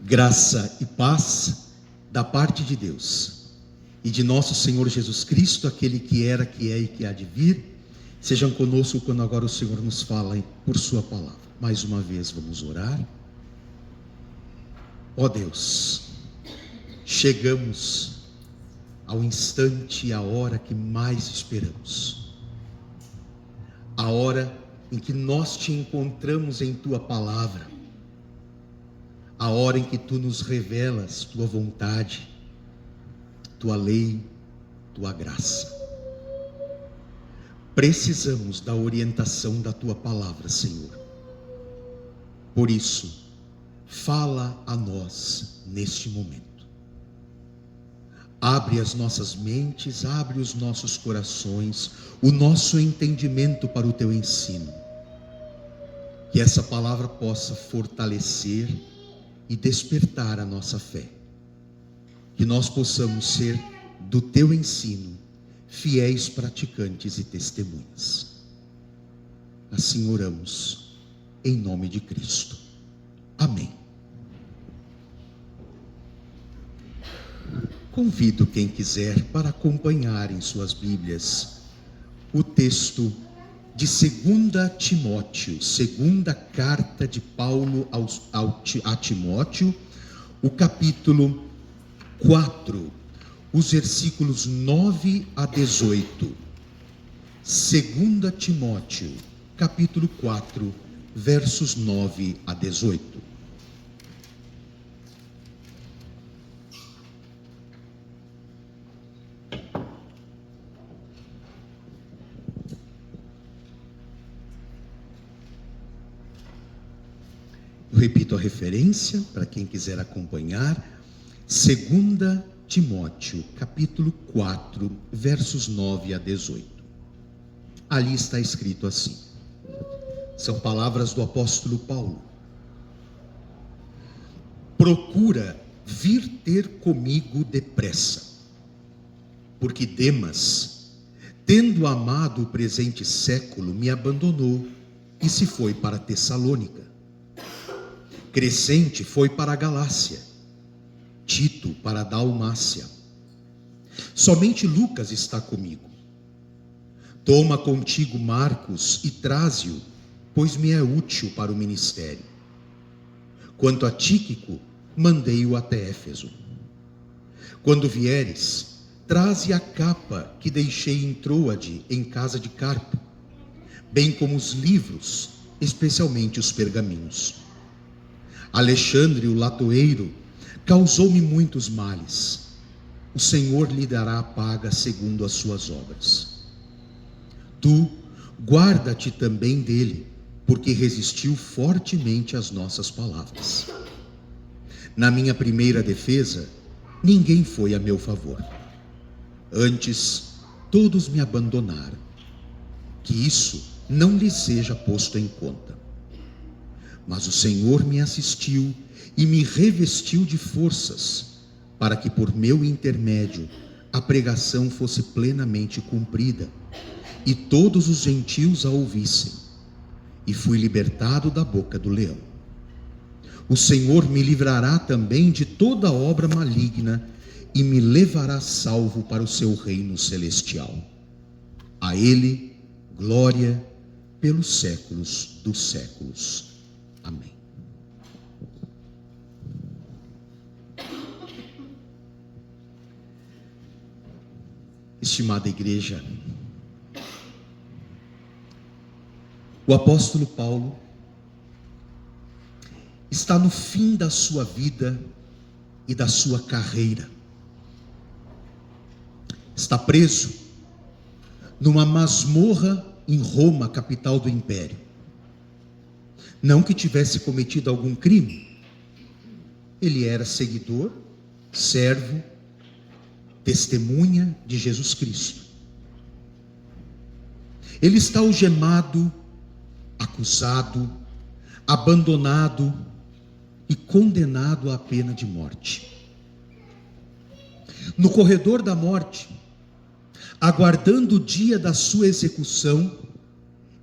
Graça e paz da parte de Deus e de nosso Senhor Jesus Cristo, aquele que era, que é e que há de vir, sejam conosco quando agora o Senhor nos fala por sua palavra. Mais uma vez vamos orar. Ó Deus, chegamos ao instante e à hora que mais esperamos, a hora em que nós te encontramos em tua palavra, a hora em que tu nos revelas tua vontade, tua lei, tua graça. Precisamos da orientação da tua palavra, Senhor. Por isso, fala a nós neste momento. Abre as nossas mentes, abre os nossos corações, o nosso entendimento para o teu ensino. Que essa palavra possa fortalecer e despertar a nossa fé. Que nós possamos ser do teu ensino fiéis praticantes e testemunhas. Assim oramos, em nome de Cristo. Amém. Convido quem quiser para acompanhar em suas Bíblias o texto de 2 Timóteo, segunda carta de Paulo a Timóteo, o capítulo 4, os versículos 9 a 18. 2 Timóteo, capítulo 4, versos 9 a 18. Eu repito a referência para quem quiser acompanhar. 2 Timóteo, capítulo 4, versos 9 a 18. Ali está escrito assim. São palavras do apóstolo Paulo. Procura vir ter comigo depressa, porque Demas, tendo amado o presente século, me abandonou e se foi para Tessalônica. Crescente foi para a Galácia, Tito para a Dalmácia. Somente Lucas está comigo. Toma contigo Marcos e traze-o, pois me é útil para o ministério. Quanto a Tíquico, mandei-o até Éfeso. Quando vieres, traze a capa que deixei em Troade, em casa de Carpo, bem como os livros, especialmente os pergaminhos. Alexandre, o latoeiro, causou-me muitos males. O Senhor lhe dará a paga segundo as suas obras. Tu, guarda-te também dele, porque resistiu fortemente às nossas palavras. Na minha primeira defesa, ninguém foi a meu favor. Antes, todos me abandonaram. Que isso não lhe seja posto em conta. Mas o Senhor me assistiu e me revestiu de forças, para que por meu intermédio a pregação fosse plenamente cumprida, e todos os gentios a ouvissem. E fui libertado da boca do leão. O Senhor me livrará também de toda obra maligna e me levará salvo para o seu reino celestial. A Ele, glória pelos séculos dos séculos. Amém. Estimada igreja, o apóstolo Paulo está no fim da sua vida e da sua carreira. Está preso numa masmorra em Roma, capital do império. Não que tivesse cometido algum crime. Ele era seguidor, servo, testemunha de Jesus Cristo. Ele está algemado, acusado, abandonado e condenado à pena de morte. No corredor da morte, aguardando o dia da sua execução,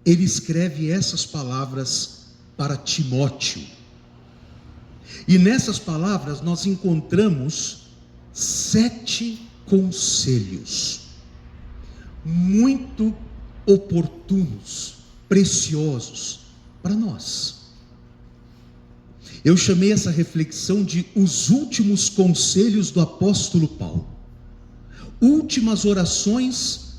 ele escreve essas palavras para Timóteo, E nessas palavras nós encontramos 7 conselhos muito oportunos, preciosos para nós. Eu chamei essa reflexão de os últimos conselhos do apóstolo Paulo. Últimas orações,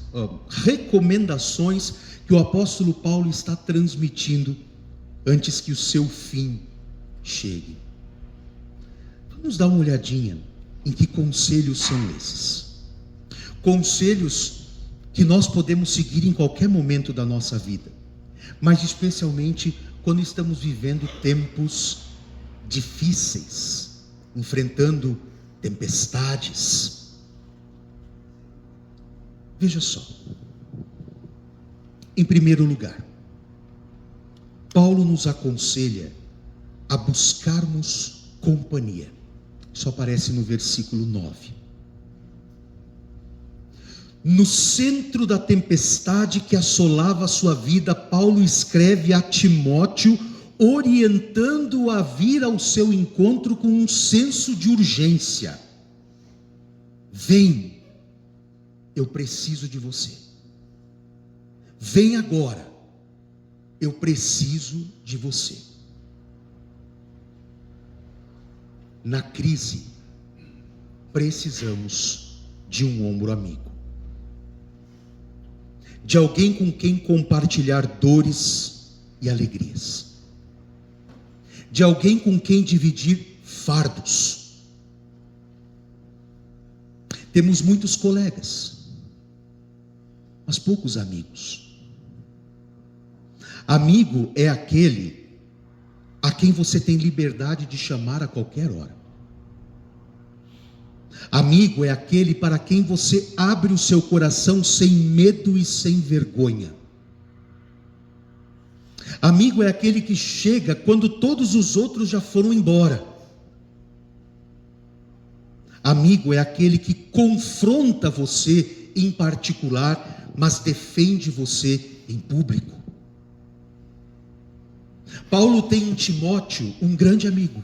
recomendações que o apóstolo Paulo está transmitindo antes que o seu fim chegue. Vamos dar uma olhadinha em que conselhos são esses. Conselhos que nós podemos seguir em qualquer momento da nossa vida, mas especialmente quando estamos vivendo tempos difíceis, enfrentando tempestades. Veja só. Em primeiro lugar, Paulo nos aconselha a buscarmos companhia. Isso aparece no versículo 9. No centro da tempestade que assolava a sua vida, Paulo escreve a Timóteo, orientando-o a vir ao seu encontro com um senso de urgência. Vem, eu preciso de você. Vem agora, eu preciso de você. Na crise, precisamos de um ombro amigo, de alguém com quem compartilhar dores e alegrias, de alguém com quem dividir fardos. Temos muitos colegas, mas poucos amigos. Amigo é aquele a quem você tem liberdade de chamar a qualquer hora. Amigo é aquele para quem você abre o seu coração sem medo e sem vergonha. Amigo é aquele que chega quando todos os outros já foram embora. Amigo é aquele que confronta você em particular, mas defende você em público. Paulo tem em Timóteo um grande amigo.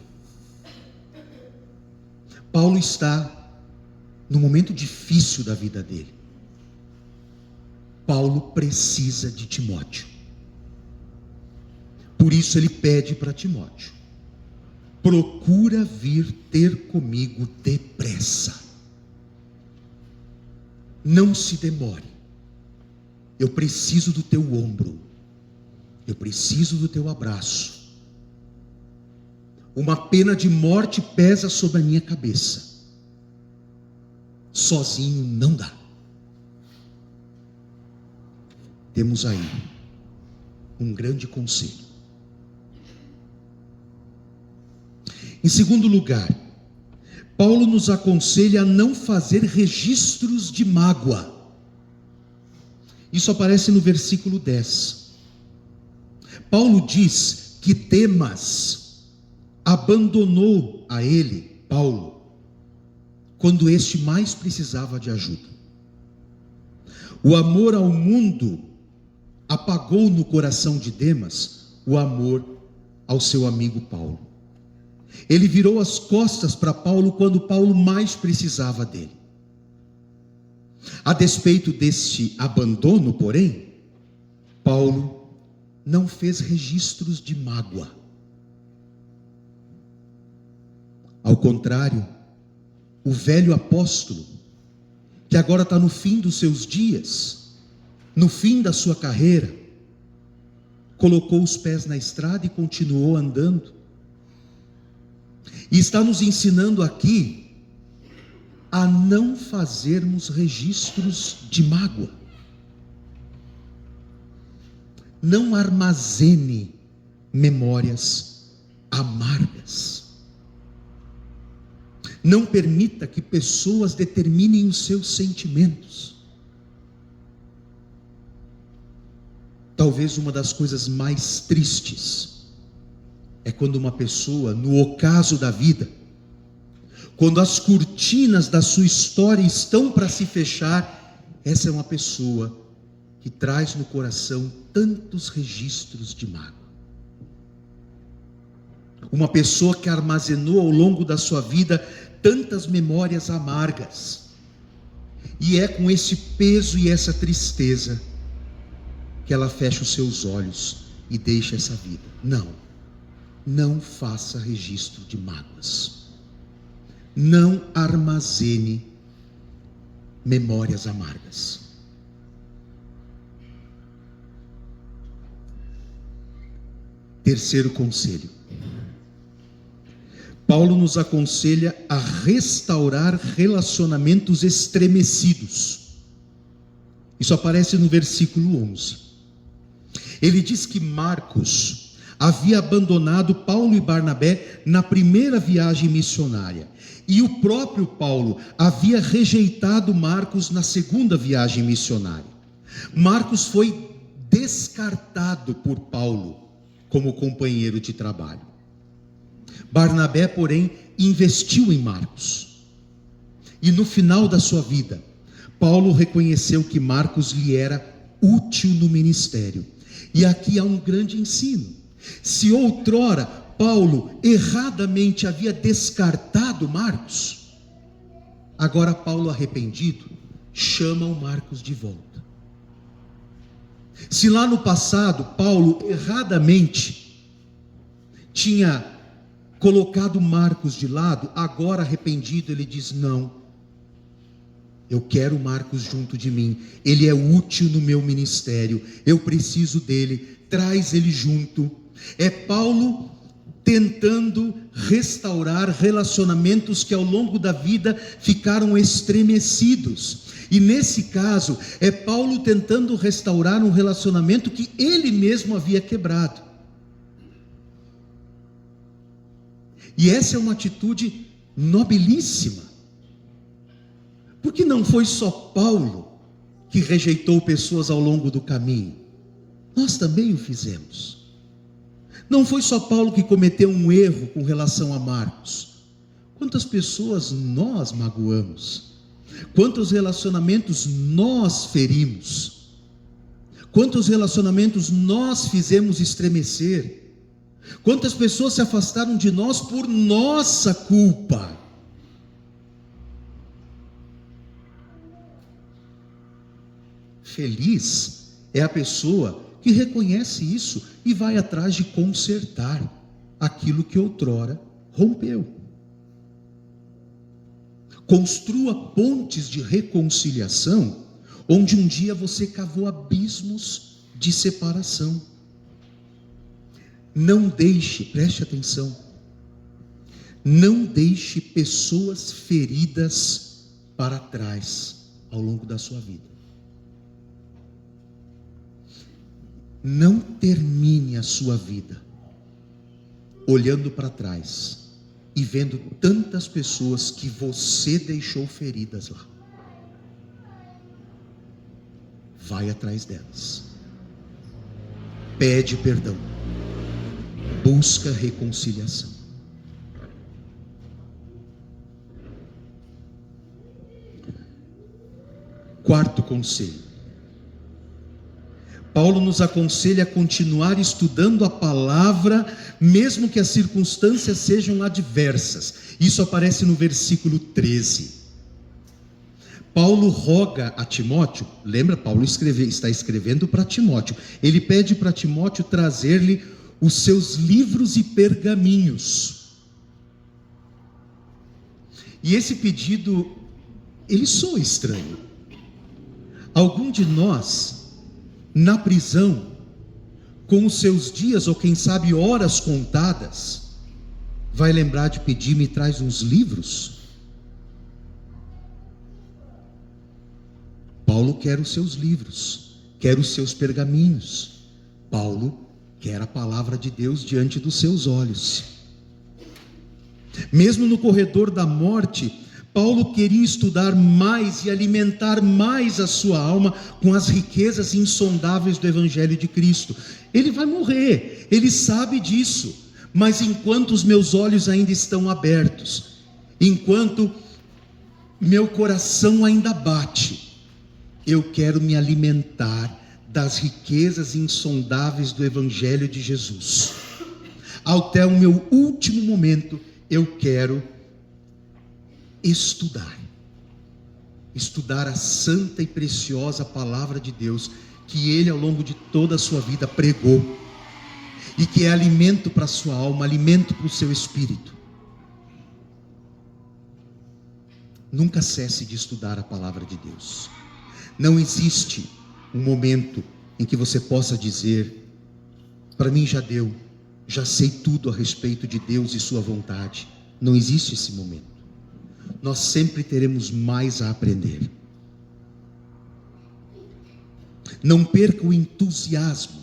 Paulo está no momento difícil da vida dele. Paulo precisa de Timóteo. Por isso ele pede para Timóteo: procura vir ter comigo depressa. Não se demore. Eu preciso do teu ombro. Eu preciso do teu abraço. Uma pena de morte pesa sobre a minha cabeça. Sozinho não dá. Temos aí um grande conselho. Em segundo lugar, Paulo nos aconselha a não fazer registros de mágoa. Isso aparece no versículo 10. Paulo diz que Demas abandonou a ele, Paulo, quando este mais precisava de ajuda. O amor ao mundo apagou no coração de Demas o amor ao seu amigo Paulo. Ele virou as costas para Paulo quando Paulo mais precisava dele. A despeito deste abandono, porém, Paulo não fez registros de mágoa. Ao contrário, o velho apóstolo, que agora está no fim dos seus dias, no fim da sua carreira, colocou os pés na estrada e continuou andando. E está nos ensinando aqui a não fazermos registros de mágoa. Não armazene memórias amargas. Não permita que pessoas determinem os seus sentimentos. Talvez uma das coisas mais tristes é quando uma pessoa, no ocaso da vida, quando as cortinas da sua história estão para se fechar, essa é uma pessoa que traz no coração tantos registros de mágoa. Uma pessoa que armazenou ao longo da sua vida tantas memórias amargas. E é com esse peso e essa tristeza que ela fecha os seus olhos e deixa essa vida. Não faça registro de mágoas. Não armazene memórias amargas. Terceiro conselho. Paulo nos aconselha a restaurar relacionamentos estremecidos. Isso aparece no versículo 11. Ele diz que Marcos havia abandonado Paulo e Barnabé na primeira viagem missionária. E o próprio Paulo havia rejeitado Marcos na segunda viagem missionária. Marcos foi descartado por Paulo como companheiro de trabalho. Barnabé, porém, investiu em Marcos. E no final da sua vida, Paulo reconheceu que Marcos lhe era útil no ministério. E aqui há um grande ensino. Se outrora Paulo erradamente havia descartado Marcos, agora Paulo, arrependido, chama o Marcos de volta. Se lá no passado Paulo erradamente tinha colocado Marcos de lado, agora arrependido ele diz: não, eu quero Marcos junto de mim, ele é útil no meu ministério, eu preciso dele, traz ele junto. É Paulo tentando restaurar relacionamentos que ao longo da vida ficaram estremecidos. E nesse caso, é Paulo tentando restaurar um relacionamento que ele mesmo havia quebrado. E essa é uma atitude nobilíssima. Porque não foi só Paulo que rejeitou pessoas ao longo do caminho. Nós também o fizemos. Não foi só Paulo que cometeu um erro com relação a Marcos. Quantas pessoas nós magoamos? Quantos relacionamentos nós ferimos? Quantos relacionamentos nós fizemos estremecer? Quantas pessoas se afastaram de nós por nossa culpa? Feliz é a pessoa que reconhece isso e vai atrás de consertar aquilo que outrora rompeu. Construa pontes de reconciliação, onde um dia você cavou abismos de separação. Não deixe, preste atenção, não deixe pessoas feridas para trás ao longo da sua vida. Não termine a sua vida olhando para trás e vendo tantas pessoas que você deixou feridas lá. Vai atrás delas. Pede perdão. Busca reconciliação. Quarto conselho. Paulo nos aconselha a continuar estudando a palavra, mesmo que as circunstâncias sejam adversas. Isso aparece no versículo 13. Paulo roga a Timóteo, lembra, Paulo está escrevendo para Timóteo. Ele pede para Timóteo trazer-lhe os seus livros e pergaminhos. E esse pedido, ele soa estranho. Algum de nós, na prisão, com os seus dias, ou quem sabe horas contadas, vai lembrar de pedir: me traz uns livros? Paulo quer os seus livros, quer os seus pergaminhos. Paulo quer a palavra de Deus diante dos seus olhos. Mesmo no corredor da morte, Paulo queria estudar mais e alimentar mais a sua alma com as riquezas insondáveis do Evangelho de Cristo. Ele vai morrer, ele sabe disso, mas enquanto os meus olhos ainda estão abertos, enquanto meu coração ainda bate, eu quero me alimentar das riquezas insondáveis do Evangelho de Jesus. Até o meu último momento, eu quero estudar a santa e preciosa palavra de Deus, que Ele ao longo de toda a sua vida pregou, e que é alimento para a sua alma, alimento para o seu espírito. Nunca cesse de estudar a palavra de Deus. Não existe um momento em que você possa dizer: para mim já deu, já sei tudo a respeito de Deus e sua vontade. Não existe esse momento. Nós sempre teremos mais a aprender. Não perca o entusiasmo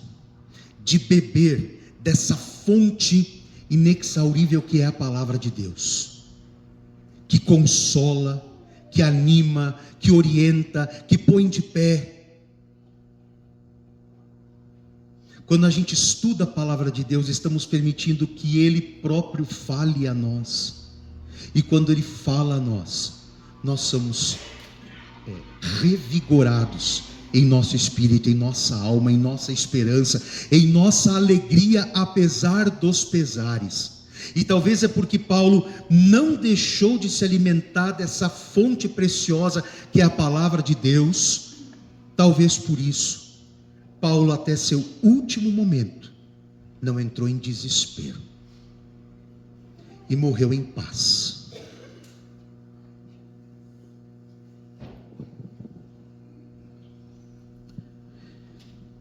de beber dessa fonte inexaurível que é a palavra de Deus, que consola, que anima, que orienta, que põe de pé. Quando a gente estuda a palavra de Deus, estamos permitindo que Ele próprio fale a nós. E quando Ele fala a nós, nós somos revigorados em nosso espírito, em nossa alma, em nossa esperança, em nossa alegria, apesar dos pesares. E talvez é porque Paulo não deixou de se alimentar dessa fonte preciosa que é a palavra de Deus. Talvez por isso Paulo, até seu último momento, não entrou em desespero e morreu em paz.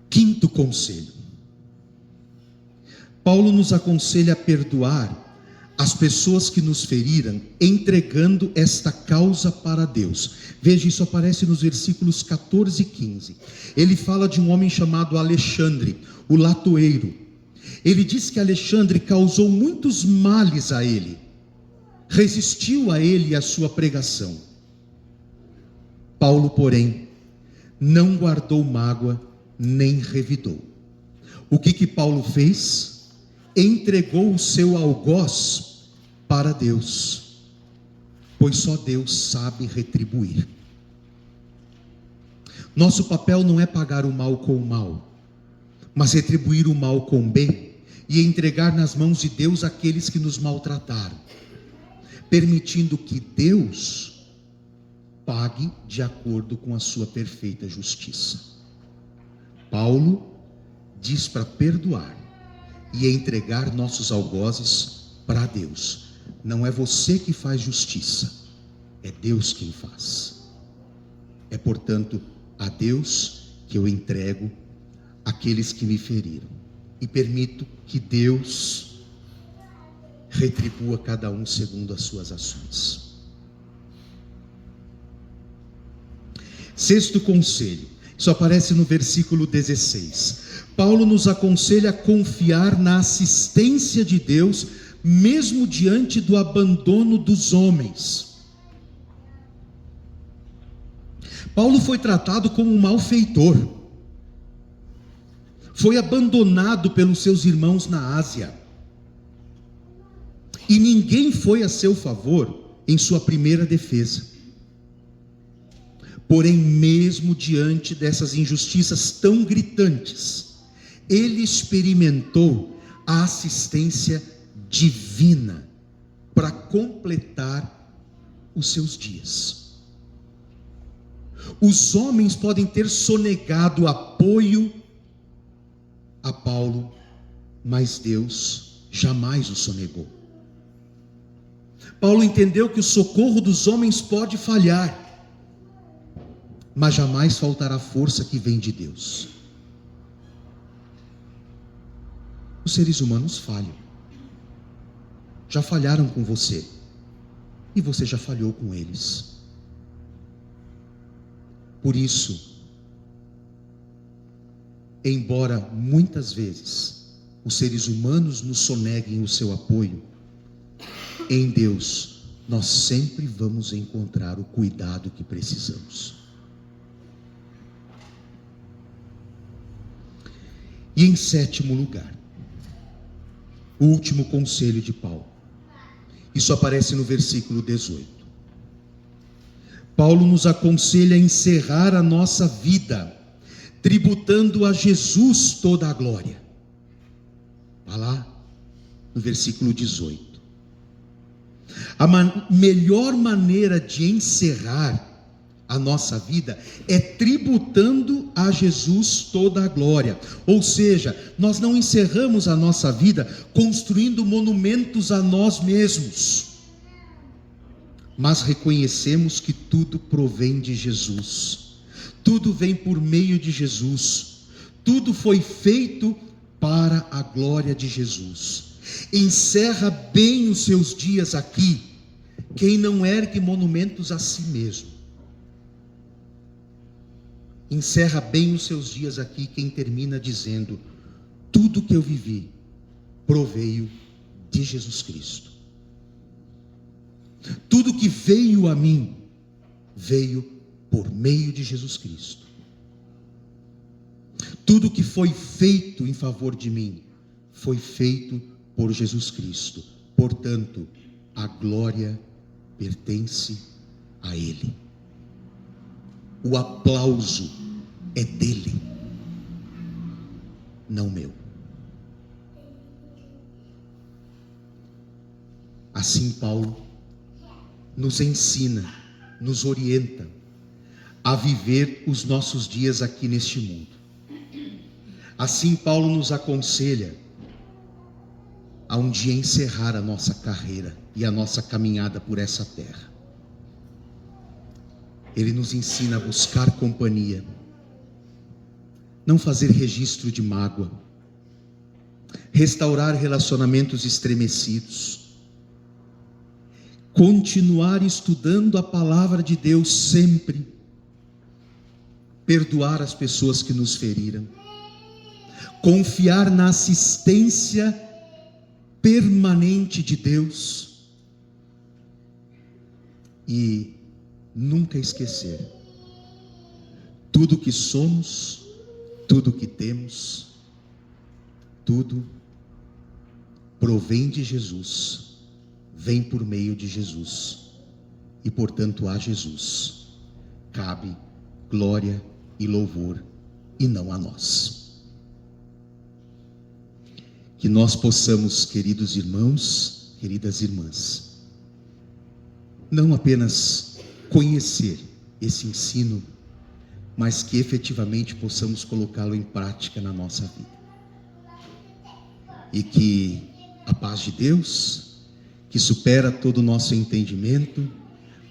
Quinto conselho: Paulo nos aconselha a perdoar as pessoas que nos feriram, entregando esta causa para Deus. Veja, isso aparece nos versículos 14 e 15. Ele fala de um homem chamado Alexandre, o latoeiro. Ele diz que Alexandre causou muitos males a ele, resistiu a ele e a sua pregação. Paulo, porém, não guardou mágoa, nem revidou. O que Paulo fez? Entregou o seu algoz para Deus, pois só Deus sabe retribuir. Nosso papel não é pagar o mal com o mal, mas retribuir o mal com o bem e entregar nas mãos de Deus aqueles que nos maltrataram, permitindo que Deus pague de acordo com a sua perfeita justiça. Paulo diz para perdoar e entregar nossos algozes para Deus. Não é você que faz justiça, é Deus quem faz. É, portanto, a Deus que eu entrego aqueles que me feriram, e permito que Deus retribua cada um segundo as suas ações. Sexto conselho, isso aparece no versículo 16. Paulo nos aconselha a confiar na assistência de Deus, mesmo diante do abandono dos homens. Paulo foi tratado como um malfeitor, foi abandonado pelos seus irmãos na Ásia, e ninguém foi a seu favor em sua primeira defesa. Porém, mesmo diante dessas injustiças tão gritantes, ele experimentou a assistência divina para completar os seus dias. Os homens podem ter sonegado apoio a Paulo, mas Deus jamais o sonegou. Paulo entendeu que o socorro dos homens pode falhar, mas jamais faltará força que vem de Deus. Os seres humanos falham, já falharam com você, e você já falhou com eles. Por isso, embora muitas vezes os seres humanos nos soneguem o seu apoio, em Deus nós sempre vamos encontrar o cuidado que precisamos. E em sétimo lugar, o último conselho de Paulo. Isso aparece no versículo 18. Paulo nos aconselha a encerrar a nossa vida, tributando a Jesus toda a glória. Vá lá, no versículo 18. A melhor maneira de encerrar a nossa vida é tributando a Jesus toda a glória. Ou seja, nós não encerramos a nossa vida construindo monumentos a nós mesmos, mas reconhecemos que tudo provém de Jesus, tudo vem por meio de Jesus, tudo foi feito para a glória de Jesus. Encerra bem os seus dias aqui quem não ergue monumentos a si mesmo. Encerra bem os seus dias aqui quem termina dizendo: tudo que eu vivi proveio de Jesus Cristo. Tudo que veio a mim veio por meio de Jesus Cristo. Tudo que foi feito em favor de mim foi feito por Jesus Cristo. Portanto, a glória pertence a Ele. O aplauso é dele, não meu. Assim Paulo nos ensina, nos orienta a viver os nossos dias aqui neste mundo. Assim Paulo nos aconselha a um dia encerrar a nossa carreira e a nossa caminhada por essa terra. Ele nos ensina a buscar companhia, não fazer registro de mágoa, restaurar relacionamentos estremecidos, continuar estudando a palavra de Deus sempre, perdoar as pessoas que nos feriram, confiar na assistência permanente de Deus e nunca esquecer: tudo que somos, tudo que temos, tudo provém de Jesus, vem por meio de Jesus, e portanto a Jesus cabe glória e louvor, e não a nós. Que nós possamos, queridos irmãos, queridas irmãs, não apenas conhecer esse ensino, mas que efetivamente possamos colocá-lo em prática na nossa vida. E que a paz de Deus, que supera todo o nosso entendimento,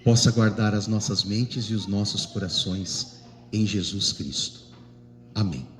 possa guardar as nossas mentes e os nossos corações em Jesus Cristo. Amém.